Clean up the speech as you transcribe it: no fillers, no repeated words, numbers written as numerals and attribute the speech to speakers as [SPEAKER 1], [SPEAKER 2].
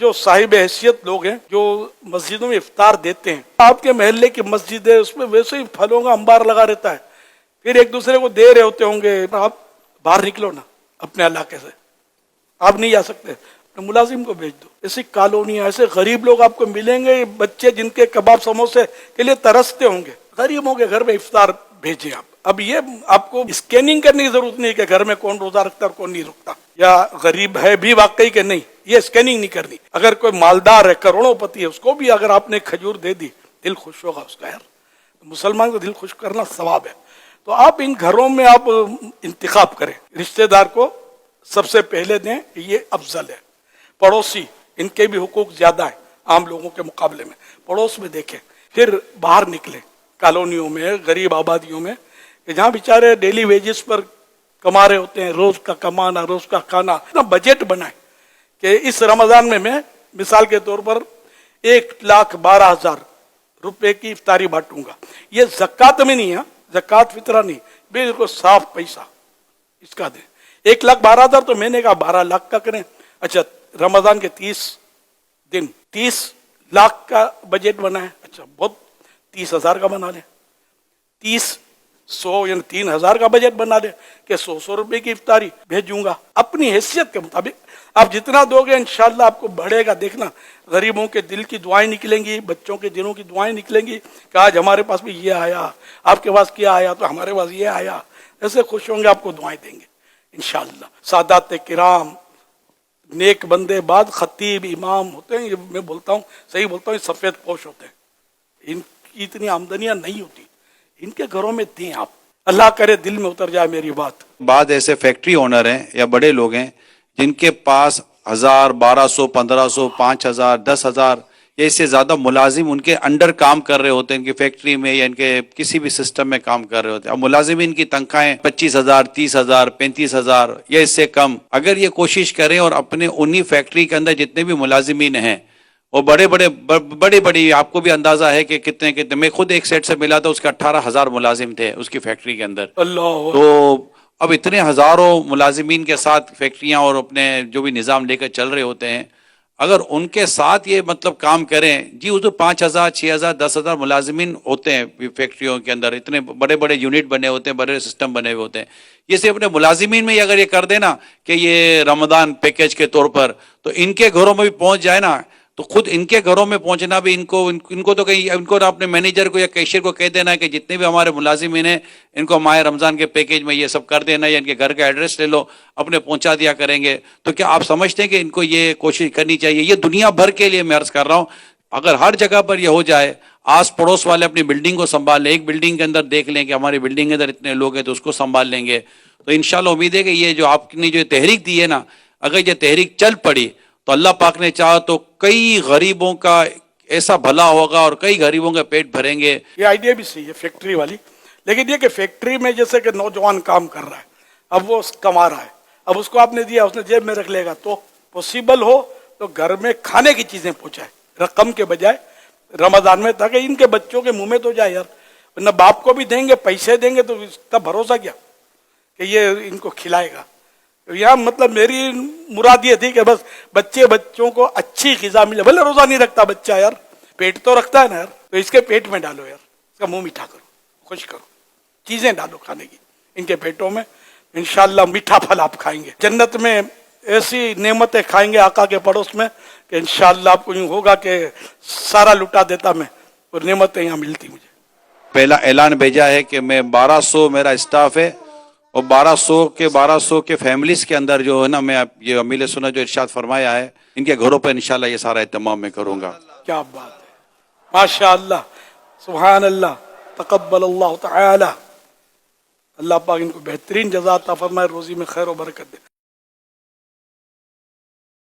[SPEAKER 1] جو صاحب حیثیت لوگ ہیں جو مسجدوں میں افطار دیتے ہیں، آپ کے محلے کی مسجد ہے، اس میں ویسے ہی پھلوں کا انبار لگا رہتا ہے، پھر ایک دوسرے کو دے رہے ہوتے ہوں گے، آپ باہر نکلو نا اپنے علاقے سے، آپ نہیں جا سکتے، اپنے ملازم کو بھیج دو۔ ایسی کالونیاں، ایسے غریب لوگ آپ کو ملیں گے، بچے جن کے کباب سموسے کے لیے ترستے ہوں گے، غریبوں کے گھر میں افطار بھیجیں آپ۔ اب یہ آپ کو اسکیننگ کرنے کی ضرورت نہیں کہ گھر میں کون روزہ رکھتا ہے اور کون نہیں رکھتا، یا غریب ہے بھی واقعی کہ نہیں، یہ اسکیننگ نہیں کرنی۔ اگر کوئی مالدار ہے، کروڑوں پتی ہے، اس کو بھی اگر آپ نے کھجور دے دی، دل خوش ہوگا اس کا۔ یار مسلمان کو دل خوش کرنا ثواب ہے۔ تو آپ ان گھروں میں آپ انتخاب کریں، رشتہ دار کو سب سے پہلے دیں، یہ افضل ہے۔ پڑوسی، ان کے بھی حقوق زیادہ ہیں عام لوگوں کے مقابلے میں، پڑوس میں دیکھیں، پھر باہر نکلیں کالونیوں میں، غریب آبادیوں میں، کہ جہاں بیچارے ڈیلی ویجز پر کما رہے ہوتے ہیں، روز کا کمانا، روز کا کھانا، اتنا بجٹ بنائیں کہ اس رمضان میں مثال کے طور پر 1,12,000 روپے کی افطاری بانٹوں گا۔ یہ زکوٰۃ میں نہیں ہے، زکوٰۃ فطرہ نہیں، بالکل صاف پیسہ اس کا دیں۔ 1,12,000 تو میں نے کہا 12 لاکھ کا کریں۔ اچھا رمضان کے 30 دن 30 لاکھ کا بجٹ بنا ہے، اچھا بہت 30,000 کا بنا لیں، 100 یعنی 3,000 کا بجٹ بنا لیں کہ 100 روپے کی افطاری بھیجوں گا اپنی حیثیت کے مطابق۔ آپ جتنا دو گے انشاءاللہ آپ کو بڑھے گا۔ دیکھنا غریبوں کے دل کی دعائیں نکلیں گی، بچوں کے دلوں کی دعائیں نکلیں گی کہ آج ہمارے پاس بھی یہ آیا، آپ کے پاس کیا آیا تو ہمارے پاس یہ آیا، ایسے خوش ہوں گے، آپ کو دعائیں دیں گے انشاءاللہ۔ سادات کرام، نیک بندے، بعد خطیب امام ہوتے ہیں، یہ میں بولتا ہوں، صحیح بولتا ہوں، یہ سفید پوش ہوتے ہیں، ان کی اتنی آمدنیاں نہیں ہوتی، ان کے گھروں میں دیں آپ۔ اللہ کرے دل میں اتر جائے میری بات۔
[SPEAKER 2] بعض ایسے فیکٹری اونر ہیں یا بڑے لوگ ہیں جن کے پاس 1,000 1,200 1,500 5,000 10,000 یا اس سے زیادہ ملازم ان کے انڈر کام کر رہے ہوتے ہیں، ان کی فیکٹری میں یا ان کے کسی بھی سسٹم میں کام کر رہے ہوتے ہیں۔ اب ملازمین کی تنخواہیں 25,000 30,000 35,000 یا اس سے کم۔ اگر یہ کوشش کریں اور اپنے انہی فیکٹری کے اندر جتنے بھی ملازمین ہیں وہ بڑی آپ کو بھی اندازہ ہے کہ کتنے میں خود ایک سیٹ سے ملا تھا، اس کے 18,000 ملازم تھے اس کی فیکٹری کے اندر۔
[SPEAKER 1] اللہ
[SPEAKER 2] تو اب اتنے ہزاروں ملازمین کے ساتھ فیکٹریاں اور اپنے جو بھی نظام لے کر چل رہے ہوتے ہیں، اگر ان کے ساتھ یہ مطلب کام کریں، جی اس 5,000 6,000 10,000 ملازمین ہوتے ہیں فیکٹریوں کے اندر، اتنے بڑے بڑے یونٹ بنے ہوتے ہیں، بڑے سسٹم بنے ہوئے ہوتے ہیں، یہ صرف اپنے ملازمین میں اگر یہ کر دینا کہ یہ رمضان پیکیج کے طور پر، تو ان کے گھروں میں بھی پہنچ جائے نا، تو خود ان کے گھروں میں پہنچنا بھی ان کو تو کہیں ان کو اپنے مینیجر کو یا کیشیئر کو کہہ دینا ہے کہ جتنے بھی ہمارے ملازمین ہیں ان کو ماہ رمضان کے پیکیج میں یہ سب کر دینا، یا ان کے گھر کا ایڈریس لے لو، اپنے پہنچا دیا کریں گے۔ تو کیا آپ سمجھتے ہیں کہ ان کو یہ کوشش کرنی چاہیے؟ یہ دنیا بھر کے لیے میں عرض کر رہا ہوں، اگر ہر جگہ پر یہ ہو جائے، آس پڑوس والے اپنی بلڈنگ کو سنبھال لیں، ایک بلڈنگ کے اندر دیکھ لیں کہ ہماری بلڈنگ کے اندر اتنے لوگ ہیں تو اس کو سنبھال لیں گے، تو انشاءاللہ امید ہے کہ یہ جو آپ نے جو تحریک دی ہے نا، اگر یہ تحریک چل پڑی تو اللہ پاک نے چاہا تو کئی غریبوں کا ایسا بھلا ہوگا اور کئی غریبوں کا پیٹ بھریں گے۔
[SPEAKER 1] یہ آئیڈیا بھی صحیح ہے فیکٹری والی، لیکن یہ کہ فیکٹری میں جیسے کہ نوجوان کام کر رہا ہے، اب وہ کما رہا ہے، اب اس کو آپ نے دیا، اس نے جیب میں رکھ لے گا، تو پوسیبل ہو تو گھر میں کھانے کی چیزیں پہنچائے رقم کے بجائے رمضان میں، تاکہ ان کے بچوں کے منہ میں تو جائے یار، ورنہ باپ کو بھی دیں گے، پیسے دیں گے تو اس کا بھروسہ کیا کہ یہ ان کو کھلائے گا۔ یہاں مطلب میری مراد یہ تھی کہ بس بچوں کو اچھی غذا ملے، بھلے روزہ نہیں رکھتا بچہ یار، پیٹ تو رکھتا ہے نا یار، تو اس کے پیٹ میں ڈالو یار، اس کا منہ میٹھا کرو، خوش کرو، چیزیں ڈالو کھانے کی ان کے پیٹوں میں، انشاءاللہ میٹھا پھل آپ کھائیں گے، جنت میں ایسی نعمتیں کھائیں گے آقا کے پڑوس میں کہ انشاءاللہ آپ کو یوں ہوگا کہ سارا لٹا دیتا میں، اور نعمتیں یہاں ملتی مجھے۔
[SPEAKER 2] پہلا اعلان بھیجا ہے کہ میں 1,200 میرا اسٹاف ہے، اور 1,200 کے فیملیز کے اندر جو ہے نا، میں یہ امیل سنت جو ارشاد فرمایا ہے، ان کے گھروں پہ انشاءاللہ یہ سارا اہتمام میں کروں گا۔
[SPEAKER 1] کیا بات ہے، ماشاءاللہ، سبحان اللہ، تقبل اللہ تعالی، اللہ پاک ان کو بہترین جزا عطا فرمائے، روزی میں خیر و برکت دے۔